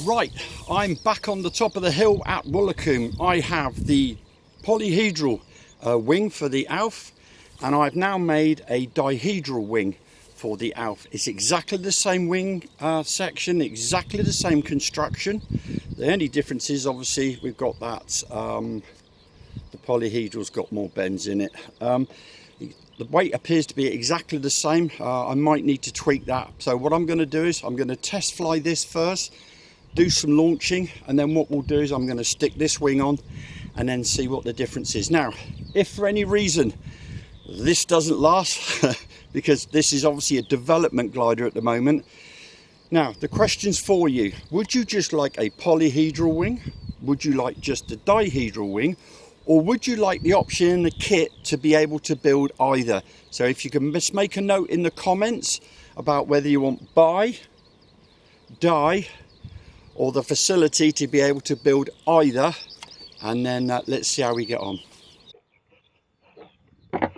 Right, I'm back on the top of the hill at Woolacombe. I have the Polyhedral wing for the ALF, and I've now made a dihedral wing for the ALF. It's exactly the same wing section, exactly the same construction. The only difference is obviously we've got that, the Polyhedral's got more bends in it. The weight appears to be exactly the same. I might need to tweak that. So what I'm going to do is I'm going to test fly this first, do some launching, and then what we'll do is I'm going to stick this wing on and then see what the difference is. Now, if for any reason this doesn't last, because this is obviously a development glider at the moment. Now, the question's for you. Would you just like a polyhedral wing? Would you like just a dihedral wing? Or would you like the option in the kit to be able to build either? So if you can just make a note in the comments about whether you want buy, die, or the facility to be able to build either, and then let's see how we get on. Let's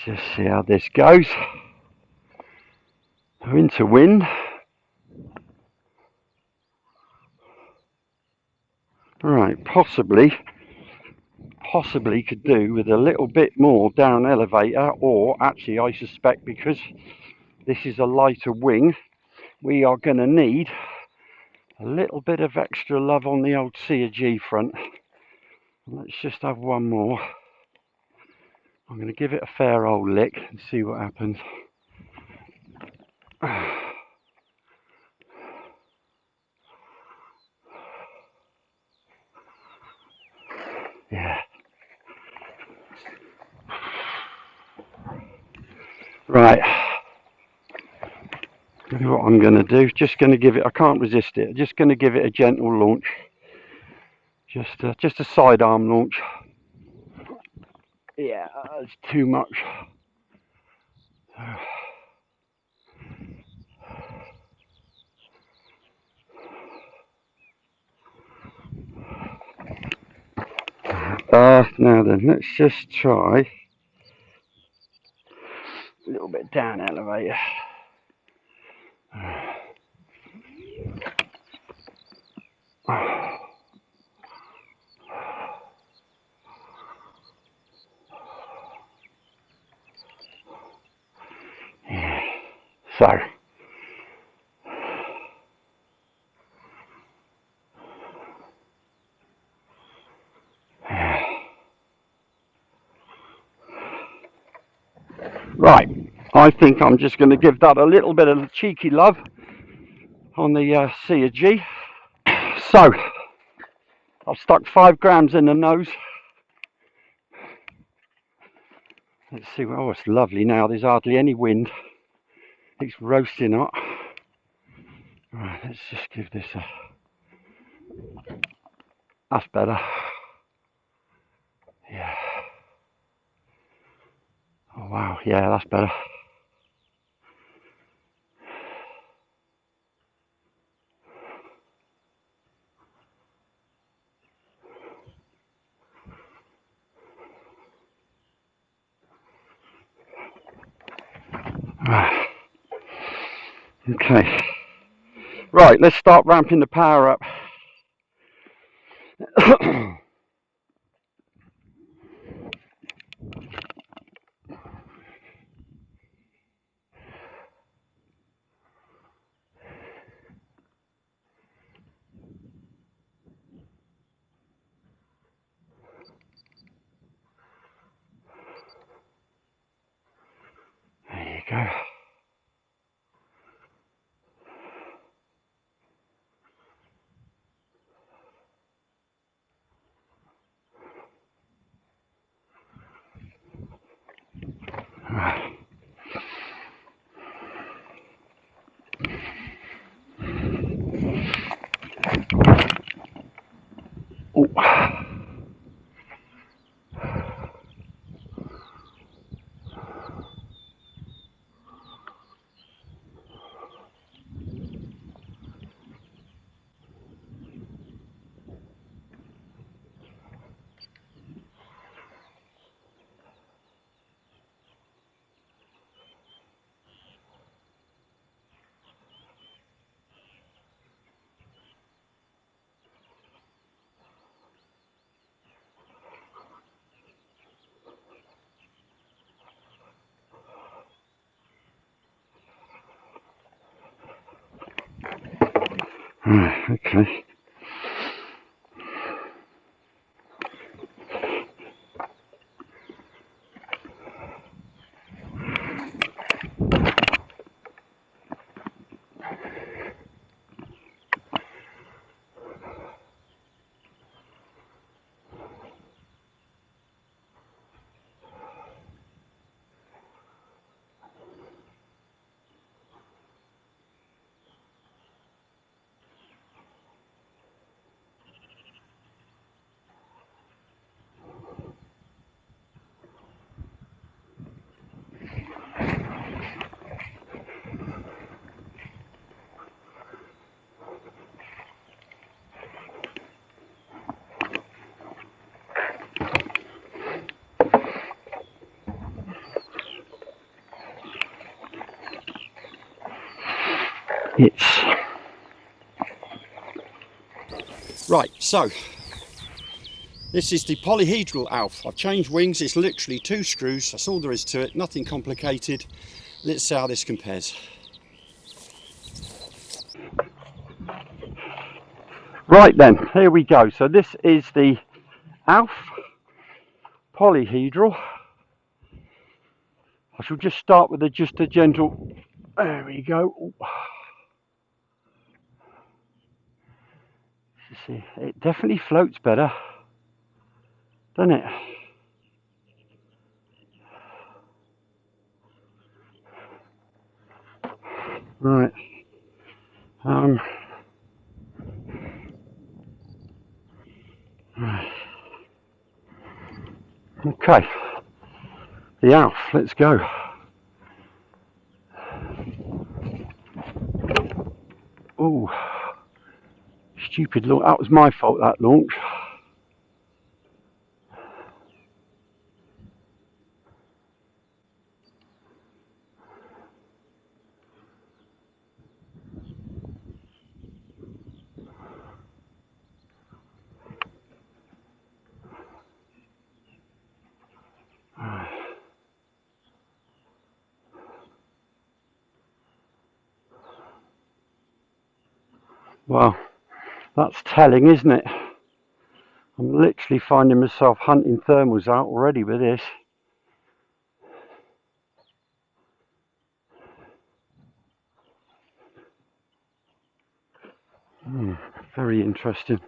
just see how this goes. We're into wind. Right, possibly could do with a little bit more down elevator, or actually I suspect because this is a lighter wing, we are going to need a little bit of extra love on the old C front. Let's just have one more. I'm going to give it a fair old lick and see what happens. Yeah. Right. What I'm going to do, just going to give it, I can't resist it, just going to give it a gentle launch. Just a sidearm launch. Yeah, that's too much. Now then, let's just try a little bit down elevator. Yeah. So, right, I think I'm just going to give that a little bit of cheeky love on the C. So, I've stuck 5 grams in the nose. Let's see, oh, it's lovely now, there's hardly any wind. It's roasting hot. Right, let's just give this a... That's better. Yeah. Oh wow, yeah, that's better. Right. Okay. Right, let's start ramping the power up. There you go. Right, okay. It's right, so this is the Polyhedral Alf. I've changed wings, it's literally 2 screws, that's all there is to it, nothing complicated. Let's see how this compares. Right then, here we go. So this is the Alf Polyhedral. I shall just start with just a gentle, there we go. See, it definitely floats better, doesn't it? Right. Right. Okay. The Alf, let's go. Oh, stupid launch. That was my fault, that launch. Well, that's telling, isn't it? I'm literally finding myself hunting thermals out already with this. Very interesting.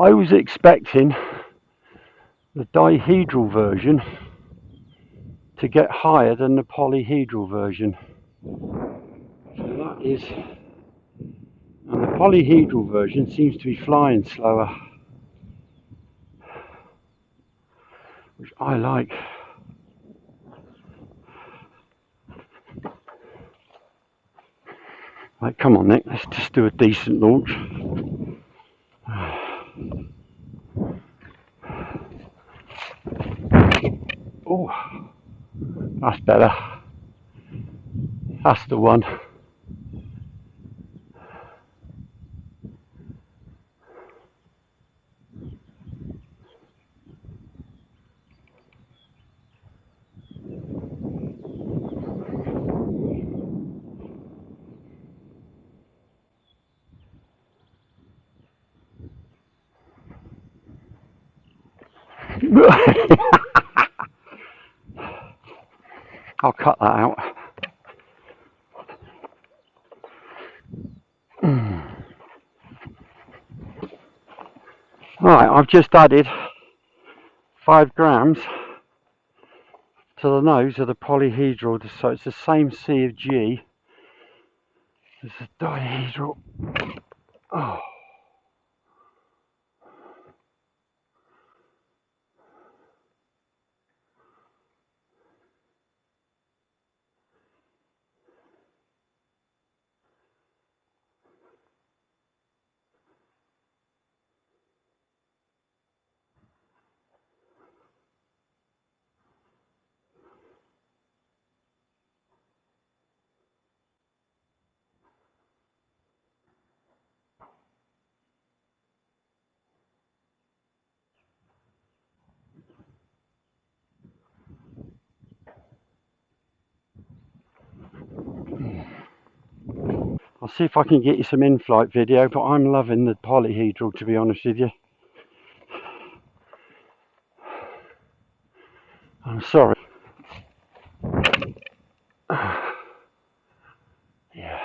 I was expecting the dihedral version to get higher than the polyhedral version. So that is, and the polyhedral version seems to be flying slower, which I like. Right, come on Nick, let's just do a decent launch. Oh, that's better. That's the one. I'll cut that out. Right, I've just added 5 grams to the nose of the polyhedral, so it's the same C of G as the dihedral. Oh. I'll see if I can get you some in-flight video, but I'm loving the Polyhedral, to be honest with you. I'm sorry. Yeah.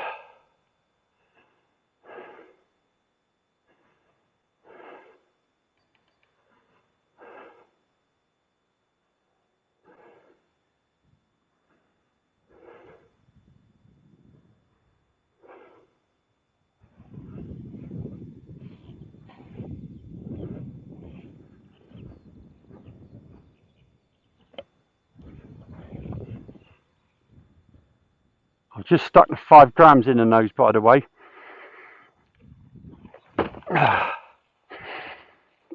I've just stuck the 5 grams in the nose, by the way.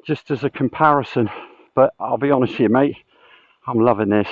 Just as a comparison. But I'll be honest with you, mate, I'm loving this.